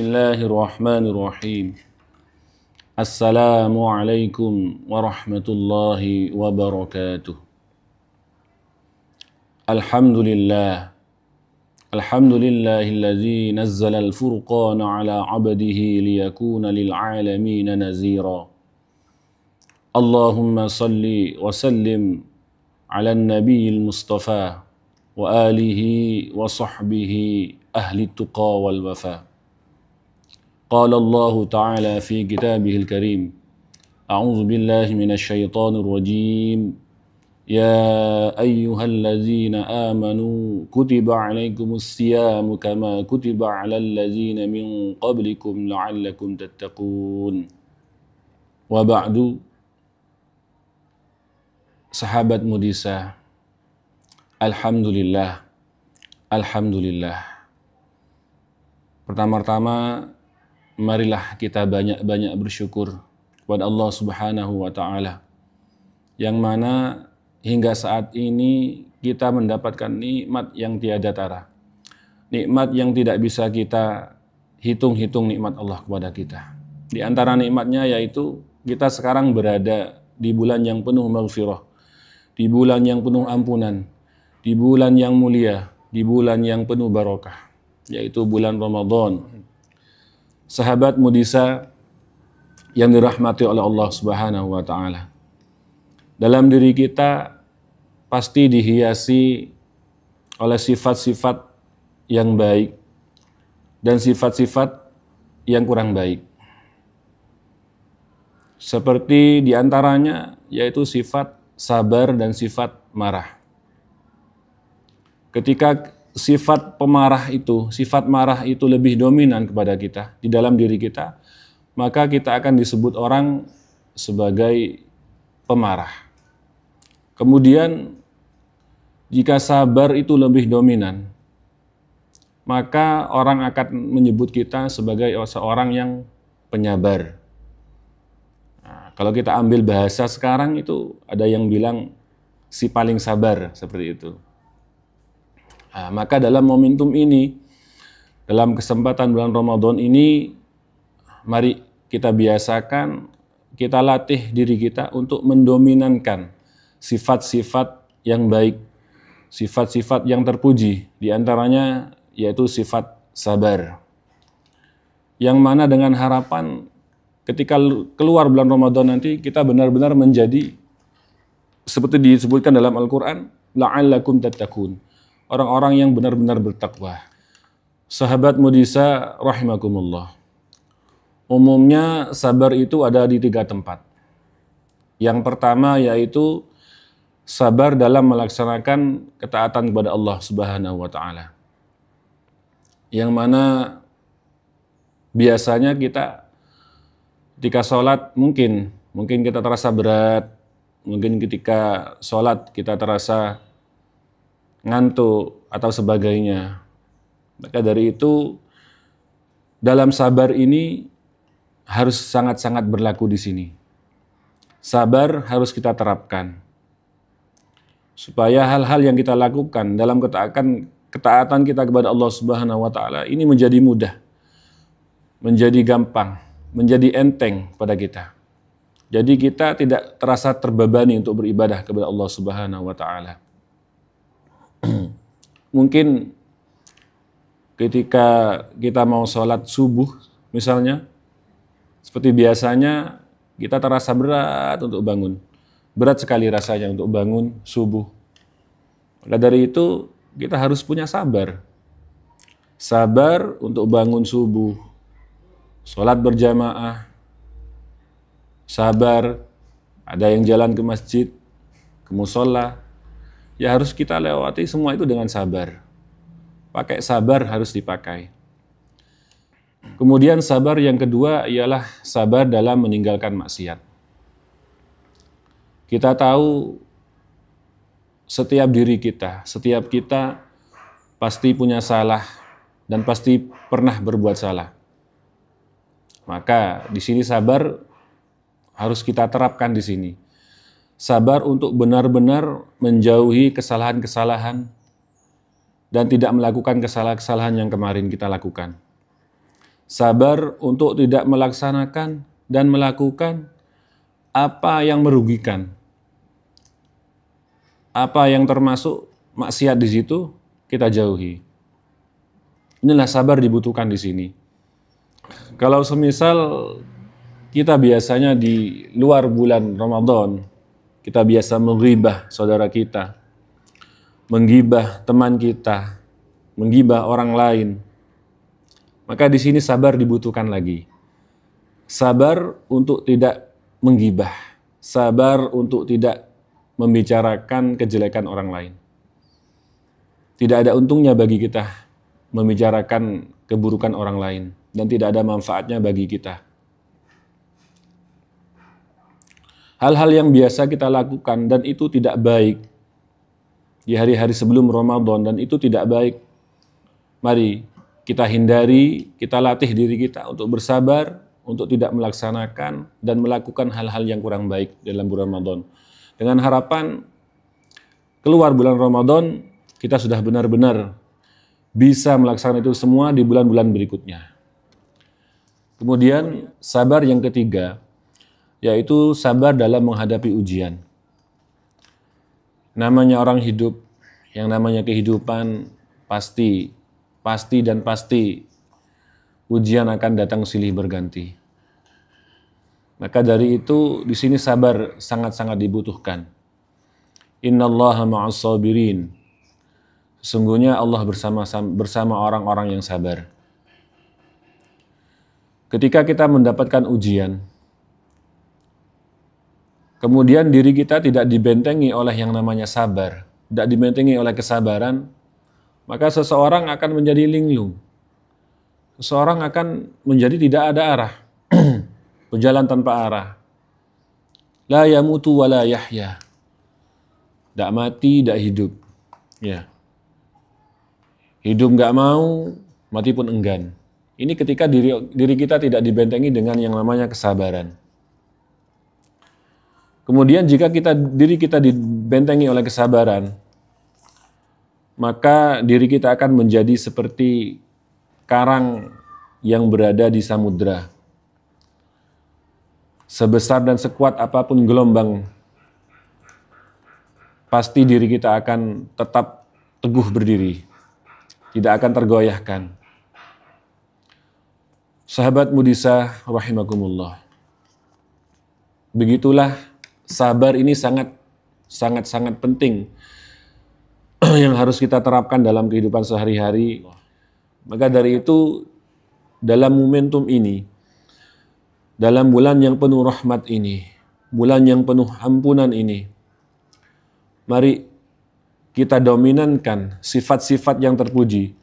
Bismillahirrahmanirrahim. Assalamualaikum warahmatullahi wabarakatuh. Alhamdulillah. Alhamdulillahilladzi nazzala al-furqana ala 'abdihi liyakuna lil'alamin nazira. Allahumma salli wa sallim ala an-nabiyil mustafa wa alihi wa sahbihi ahli tuqa wal wafa. Qala Allah Ta'ala fi kitabihil karim. A'udzu billahi minasy syaithanir rajim. Ya ayyuhallazina amanu kutiba 'alaikumus siyamu kama kutiba 'alal ladzina min qablikum la'allakum tattaqun. Wa ba'du. Sahabat Mudisa, alhamdulillah. Alhamdulillah. Pertama-tama marilah kita banyak-banyak bersyukur kepada Allah Subhanahu wa taala, yang mana hingga saat ini kita mendapatkan nikmat yang tiada tara. Nikmat yang tidak bisa kita hitung-hitung nikmat Allah kepada kita. Di antara nikmatnya yaitu kita sekarang berada di bulan yang penuh maghfirah, di bulan yang penuh ampunan, di bulan yang mulia, di bulan yang penuh barokah, yaitu bulan Ramadan. Sahabat Mudisa yang dirahmati oleh Allah Subhanahu wa taala, dalam diri kita pasti dihiasi oleh sifat-sifat yang baik dan sifat-sifat yang kurang baik. Seperti diantaranya yaitu sifat sabar dan sifat marah. Ketika sifat pemarah itu, sifat marah itu lebih dominan kepada kita, di dalam diri kita, maka kita akan disebut orang sebagai pemarah. Kemudian, jika sabar itu lebih dominan, maka orang akan menyebut kita sebagai seorang yang penyabar. Nah, kalau kita ambil bahasa sekarang itu, ada yang bilang si paling sabar, seperti itu. Nah, maka dalam momentum ini, dalam kesempatan bulan Ramadan ini, mari kita biasakan, kita latih diri kita untuk mendominankan sifat-sifat yang baik, sifat-sifat yang terpuji, di antaranya yaitu sifat sabar. Yang mana dengan harapan ketika keluar bulan Ramadan nanti, kita benar-benar menjadi, seperti disebutkan dalam Al-Quran, la'allakum tattaqun, orang-orang yang benar-benar bertakwa. Sahabat Mudisa rahimakumullah, umumnya sabar itu ada di 3 tempat. Yang pertama yaitu sabar dalam melaksanakan ketaatan kepada Allah Subhanahu wa taala. Yang mana biasanya kita ketika sholat mungkin kita terasa berat, mungkin ketika sholat kita terasa ngantuk atau sebagainya. Maka dari itu dalam sabar ini harus sangat-sangat berlaku di sini. Sabar harus kita terapkan supaya hal-hal yang kita lakukan dalam ketaatan kita kepada Allah Subhanahu wa taala ini menjadi mudah, menjadi gampang, menjadi enteng pada kita. Jadi kita tidak terasa terbebani untuk beribadah kepada Allah Subhanahu wa taala. Mungkin ketika kita mau sholat subuh misalnya, seperti biasanya kita terasa berat untuk bangun. Berat sekali rasanya untuk bangun subuh. Maka dari itu kita harus punya sabar. Sabar untuk bangun subuh, sholat berjamaah, sabar, ada yang jalan ke masjid, ke musola, ya harus kita lewati semua itu dengan sabar. Pakai sabar harus dipakai. Kemudian sabar yang kedua ialah sabar dalam meninggalkan maksiat. Kita tahu setiap diri kita, setiap kita pasti punya salah dan pasti pernah berbuat salah. Maka di sini sabar harus kita terapkan di sini. Sabar untuk benar-benar menjauhi kesalahan-kesalahan dan tidak melakukan kesalahan-kesalahan yang kemarin kita lakukan. sabar untuk tidak melaksanakan dan melakukan apa yang merugikan, apa yang termasuk maksiat di situ kita jauhi. Inilah sabar dibutuhkan di sini. Kalau semisal kita biasanya di luar bulan Ramadan, kita biasa menggibah saudara kita, menggibah teman kita, menggibah orang lain, maka di sini sabar dibutuhkan lagi. Sabar untuk tidak menggibah, sabar untuk tidak membicarakan kejelekan orang lain. Tidak ada untungnya bagi kita membicarakan keburukan orang lain, dan tidak ada manfaatnya bagi kita. Hal-hal yang biasa kita lakukan dan itu tidak baik di hari-hari sebelum Ramadan, dan itu tidak baik. Mari kita hindari, kita latih diri kita untuk bersabar, untuk tidak melaksanakan dan melakukan hal-hal yang kurang baik dalam bulan Ramadan. Dengan harapan keluar bulan Ramadan, kita sudah benar-benar bisa melaksanakan itu semua di bulan-bulan berikutnya. Kemudian sabar yang ketiga, yaitu sabar dalam menghadapi ujian. Namanya orang hidup, yang namanya kehidupan, pasti ujian akan datang silih berganti. Maka dari itu di sini sabar sangat-sangat dibutuhkan. Innallaha ma'as sabirin. Sesungguhnya Allah bersama orang-orang yang sabar. Ketika kita mendapatkan ujian, kemudian diri kita tidak dibentengi oleh yang namanya sabar, tidak dibentengi oleh kesabaran, maka seseorang akan menjadi linglung. Seseorang akan menjadi tidak ada arah, berjalan tanpa arah. La yamutu wa la yahya. Tidak mati, tidak hidup. Ya. Hidup nggak mau, mati pun enggan. Ini ketika diri kita tidak dibentengi dengan yang namanya kesabaran. Kemudian jika diri kita dibentengi oleh kesabaran, maka diri kita akan menjadi seperti karang yang berada di samudra. Sebesar dan sekuat apapun gelombang, pasti diri kita akan tetap teguh berdiri, tidak akan tergoyahkan. Sahabat Mudisa rahimakumullah. Begitulah sabar ini sangat penting yang harus kita terapkan dalam kehidupan sehari-hari. Maka dari itu, dalam momentum ini, dalam bulan yang penuh rahmat ini, bulan yang penuh ampunan ini, mari kita dominankan sifat-sifat yang terpuji,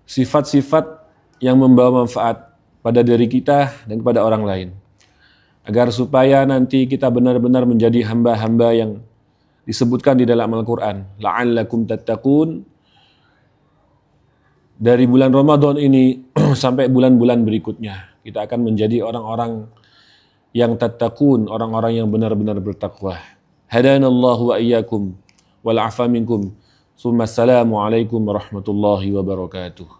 sifat-sifat yang membawa manfaat pada diri kita dan kepada orang lain, agar supaya nanti kita benar-benar menjadi hamba-hamba yang disebutkan di dalam Al-Quran, la'allakum tattaqun, dari bulan Ramadan ini sampai bulan-bulan berikutnya, kita akan menjadi orang-orang yang tattaqun, orang-orang yang benar-benar bertakwa. Hadanallahu wa iyyakum wal afa minkum. Assalamualaikum warahmatullahi wabarakatuh.